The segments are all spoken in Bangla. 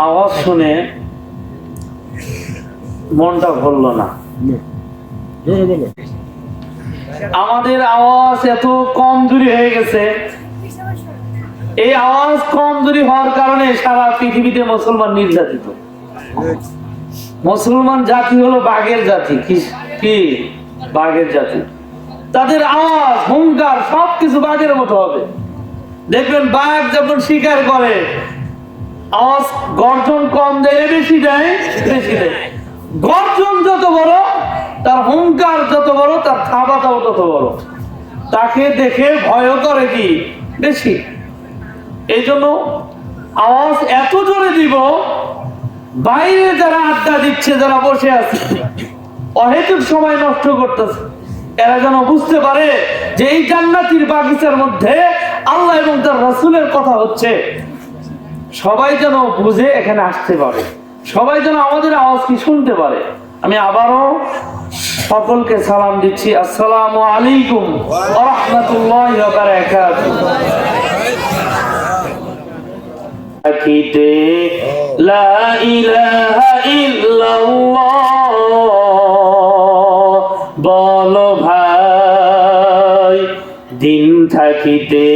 আওয়াজ শুনে মনটা ভরল না। আমাদের আওয়াজ এত কমজোরি হয়ে গেছে। এই আওয়াজ কমজোরি হওয়ার কারণে সারা পৃথিবীতে মুসলমান নির্যাতিত। মুসলমান জাতি হলো বাঘের জাতি। কি বাঘের জাতি। তাদের আওয়াজ, হুঙ্কার সবকিছু বাঘের মতো হবে। দেখবেন বাঘ যখন শিকার করে আওয়াজ গর্জন কম দেয় বেশি দেয়, বেশি দেয়। গর্জন যত বড় তার হুঙ্কার যত বড়, তার থাবাটাও তত বড়। তাকে দেখে ভয় করে কি বেশি। এই জন্য আওয়াজ এত জোরে দিব, বাইরে যারা আড্ডা দিচ্ছে, যারা বসে আছে অহেতুক সময় নষ্ট করতেছে, এরা যেন বুঝতে পারে যে এই জান্নাতির বাগিচার মধ্যে আল্লাহ এবং তার রাসূলের কথা হচ্ছে। সবাই যেন বুঝে এখানে আসতে পারে, সবাই যেন আমাদের আওয়াজ কি শুনতে পারে। আমি আবারও সকলকে সালাম দিচ্ছি। আসসালামু আলাইকুম ওয়া রাহমাতুল্লাহি ওয়া বারাকাতুহু। থাকিতে লা ইলাহা ইল্লাল্লাহ বলো ভাই, দিন থাকিতে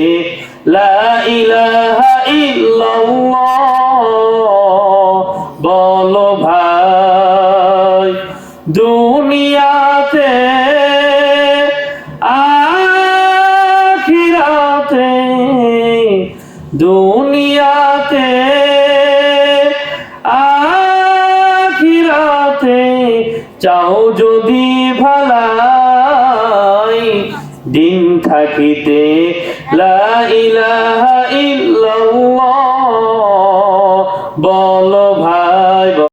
লা ইলাহা ইল্লাল্লাহ বলো ভাই, দুনিয়াতে আখিরাতে, দুনিয়াতে আখিরাতে চাও যদি ভালাই, দিন থাকিতে লা ইলাহা ইল্লাল্লাহ বলো ভাই।